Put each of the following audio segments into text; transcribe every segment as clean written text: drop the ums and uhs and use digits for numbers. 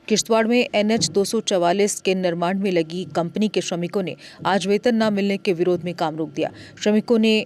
किश्तवाड़ में NH 244 के निर्माण में लगी कंपनी के श्रमिकों ने आज वेतन न मिलने के विरोध में काम रोक दिया। श्रमिकों ने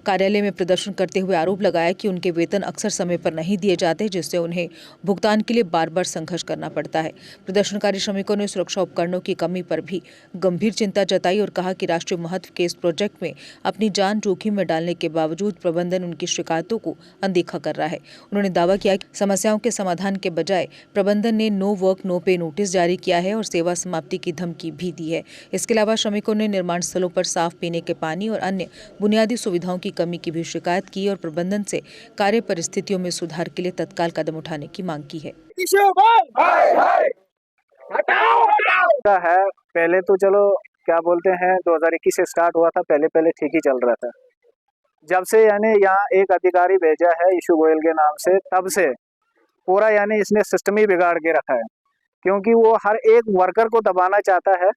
कार्यालय में प्रदर्शन करते हुए आरोप लगाया कि उनके वेतन अक्सर समय पर नहीं दिए जाते, जिससे उन्हें भुगतान के लिए बार बार संघर्ष करना पड़ता है। प्रदर्शनकारी श्रमिकों ने सुरक्षा उपकरणों की कमी पर भी गंभीर चिंता जताई और कहा कि राष्ट्रीय महत्व के इस प्रोजेक्ट में अपनी जान जोखिम में डालने के बावजूद प्रबंधन उनकी शिकायतों को अनदेखा कर रहा है। उन्होंने दावा किया कि समस्याओं के समाधान के बजाय प्रबंधन ने नो वर्क नो पे नोटिस जारी किया है और सेवा समाप्ति की धमकी भी दी है। इसके अलावा श्रमिकों ने निर्माण स्थलों पर साफ पीने के पानी और अन्य बुनियादी सुविधाओं की कमी की भी शिकायत की और प्रबंधन से कार्य परिस्थितियों में सुधार के लिए तत्काल कदम उठाने की मांग की है। पहले तो चलो क्या बोलते हैं 2021 से स्टार्ट हुआ था, पहले ठीक ही चल रहा था। जब से यानी यहाँ एक अधिकारी भेजा है इशू गोयल के नाम से, तब से पूरा यानी इसने सिस्टम ही बिगाड़ के रखा है, क्योंकि वो हर एक वर्कर को दबाना चाहता है।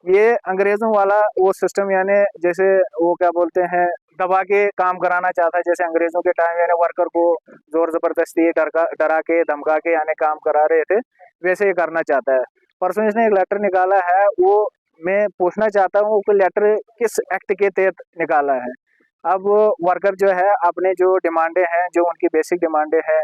ये अंग्रेजों वाला वो सिस्टम, यानी जैसे वो क्या बोलते हैं दबा के काम कराना चाहता है। जैसे अंग्रेजों के टाइम यानी वर्कर को जोर जबरदस्ती डरा के धमका के यानी काम करा रहे थे, वैसे ही करना चाहता है। परसों इसने एक लेटर निकाला है, वो मैं पूछना चाहता हूँ वो लेटर किस एक्ट के तहत निकाला है। अब वर्कर जो है अपने जो डिमांडे हैं, जो उनकी बेसिक डिमांडे हैं,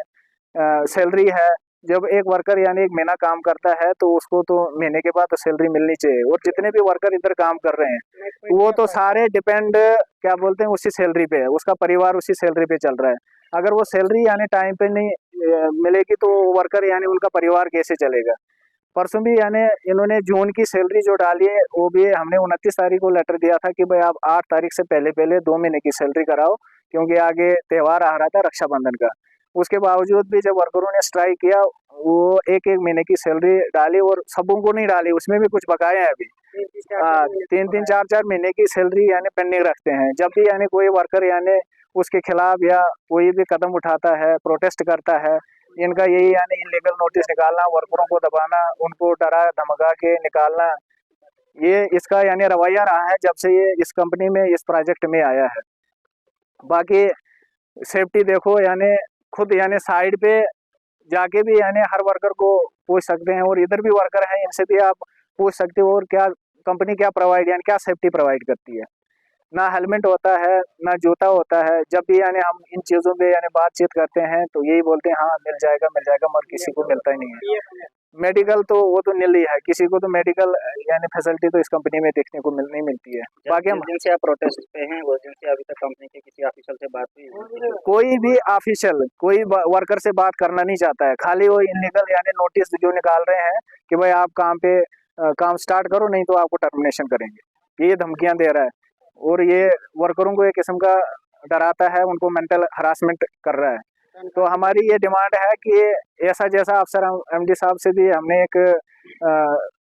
सैलरी है। जब एक वर्कर यानी एक महीना काम करता है तो उसको तो महीने के बाद तो सैलरी मिलनी चाहिए। और जितने भी वर्कर इधर काम कर रहे हैं वो तो सारे डिपेंड क्या बोलते हैं उसी सैलरी पे है, उसका परिवार उसी सैलरी पे चल रहा है। अगर वो सैलरी यानी टाइम पे नहीं मिलेगी तो वर्कर यानी उनका परिवार कैसे चलेगा। परसों भी यानी इन्होंने जून की सैलरी जो डाली है वो भी हमने 29 तारीख को लेटर दिया था कि भाई आप 8 तारीख से पहले 2 महीने की सैलरी कराओ, क्योंकि आगे त्यौहार आ रहा था रक्षाबंधन का। उसके बावजूद भी जब वर्करों ने स्ट्राइक किया वो एक महीने की सैलरी डाली और सबों को नहीं डाली, उसमें भी कुछ बकाया है अभी। 3-4 महीने की सैलरी यानी पेंडिंग रखते हैं। जब भी यानी कोई वर्कर यानी उसके खिलाफ या कोई भी कदम उठाता है, प्रोटेस्ट करता है, इनका यही यानी इनलीगल नोटिस निकालना, वर्करों को दबाना, उनको डरा धमका के निकालना, ये इसका यानी रवैया रहा है जब से ये इस कंपनी में इस प्रोजेक्ट में आया है। बाकी सेफ्टी देखो यानी खुद यानी साइड पे जाके भी यानी हर वर्कर को पूछ सकते हैं, और इधर भी वर्कर हैं इनसे भी आप पूछ सकते हो और क्या कंपनी क्या प्रोवाइड यानी क्या सेफ्टी प्रोवाइड करती है। ना हेलमेट होता है, ना जूता होता है। जब भी यानी हम इन चीज़ों पे यानी बातचीत करते हैं तो यही बोलते हैं हाँ मिल जाएगा, मगर किसी को मिलता ही नहीं है। मेडिकल तो वो तो नील ही है, किसी को तो मेडिकल यानी फैसिलिटी तो इस कंपनी में देखने को नहीं मिलती है। बाकी हम जिनसे आप प्रोटेस्ट पे हैं वो जिनसे अभी तक कंपनी के किसी ऑफिशियल से बात हुई? कोई भी ऑफिशियल कोई वर्कर से बात करना नहीं चाहता है। खाली वो इलीगल यानी नोटिस जो निकाल रहे हैं कि भाई आप काम स्टार्ट करो, नहीं तो आपको टर्मिनेशन करेंगे, ये धमकियां दे रहा है। और ये वर्करों को एक किस्म का डराता है, उनको मेंटल हरासमेंट कर रहा है। तो हमारी ये डिमांड है कि ऐसा जैसा अफसर MD साहब से भी हमने एक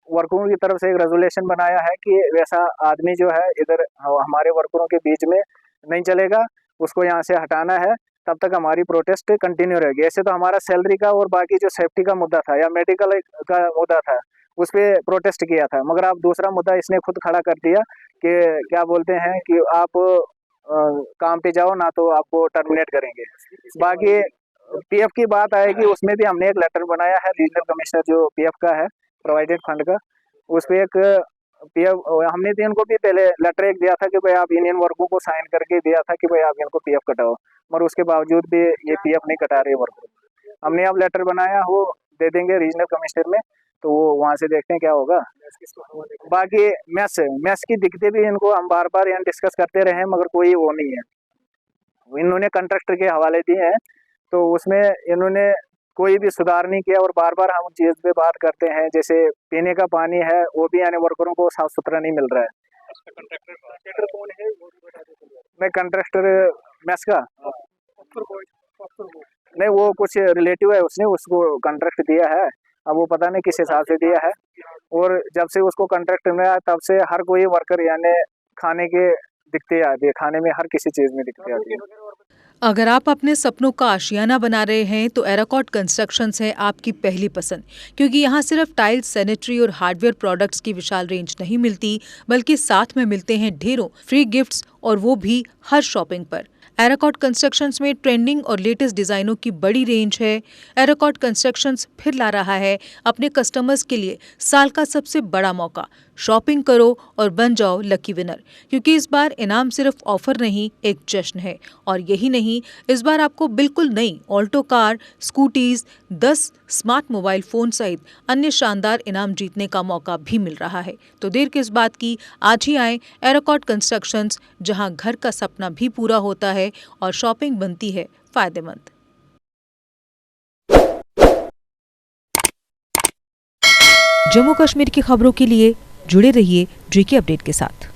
वर्करों की तरफ से एक रेजोल्यूशन बनाया है कि वैसा आदमी जो है इधर हमारे वर्करों के बीच में नहीं चलेगा, उसको यहाँ से हटाना है। तब तक हमारी प्रोटेस्ट कंटिन्यू रहेगी। ऐसे तो हमारा सैलरी का और बाकी जो सेफ्टी का मुद्दा था या मेडिकल का मुद्दा था उस पर प्रोटेस्ट किया था, मगर आप दूसरा मुद्दा इसने खुद खड़ा कर दिया कि क्या बोलते हैं कि आप काम पे जाओ ना तो आपको टर्मिनेट करेंगे। बाकी PF की बात आएगी, उसमें भी हमने एक लेटर बनाया है रीजनल कमिश्नर जो PF का है प्रोवाइडेड फंड का, उस पर एक PF हमने तो इनको भी पहले लेटर एक दिया था कि भाई आप यूनियन वर्गों को साइन करके दिया था कि भाई आप इनको PF कटाओ, मगर उसके बावजूद भी ये PF नहीं कटा रहे वर्कर। हमने अब लेटर बनाया वो दे देंगे रीजनल कमिश्नर में, तो वो वहाँ से देखते हैं क्या होगा। बाकी मैथ्स की दिक्कतें भी इनको हम बार बार यहाँ डिस्कस करते रहे, मगर कोई वो नहीं है। इन्होंने कंट्रैक्टर के हवाले दिए हैं तो उसमें इन्होंने कोई भी सुधार नहीं किया, और बार बार हम चीज़ पे बात करते हैं। जैसे पीने का पानी है वो भी यानी वर्करों को साफ सुथरा नहीं मिल रहा है। कंट्रैक्टर कौन है वो भी बता दो। मैं कंट्रैक्टर मैथ्स का नहीं, वो कुछ रिलेटिव है, उसने उसको कॉन्ट्रैक्ट दिया है, अब वो पता नहीं किस हिसाब से दिया है। और जब से उसको कॉन्ट्रैक्ट मिला तब से हर कोई वर्कर यानी खाने के दिक्कतें आती है, खाने में हर किसी चीज़ में दिक्कतें आती है। अगर आप अपने सपनों का आशियाना बना रहे हैं तो एराकॉट कंस्ट्रक्शंस है आपकी पहली पसंद, क्योंकि यहाँ सिर्फ टाइल्स, सैनिटरी और हार्डवेयर प्रोडक्ट्स की विशाल रेंज नहीं मिलती, बल्कि साथ में मिलते हैं ढेरों फ्री गिफ्ट्स, और वो भी हर शॉपिंग पर। एराकॉट कंस्ट्रक्शंस में ट्रेंडिंग और लेटेस्ट डिजाइनों की बड़ी रेंज है। एराकॉट कंस्ट्रक्शंस फिर ला रहा है अपने कस्टमर्स के लिए साल का सबसे बड़ा मौका। शॉपिंग करो और बन जाओ लकी विनर, क्योंकि इस बार इनाम सिर्फ ऑफर नहीं, एक जश्न है। और यही नहीं, इस बार आपको बिल्कुल नई Alto car, scooties, 10 smart mobile phone सहित अन्य शानदार इनाम जीतने का मौका भी मिल रहा है। तो देर किस बात की, आज ही आए एराकॉट कंस्ट्रक्शंस, जहां घर का सपना भी पूरा होता है और शॉपिंग बनती है फायदेमंद। जम्मू कश्मीर की खबरों के लिए जुड़े रहिए जीके अपडेट के साथ।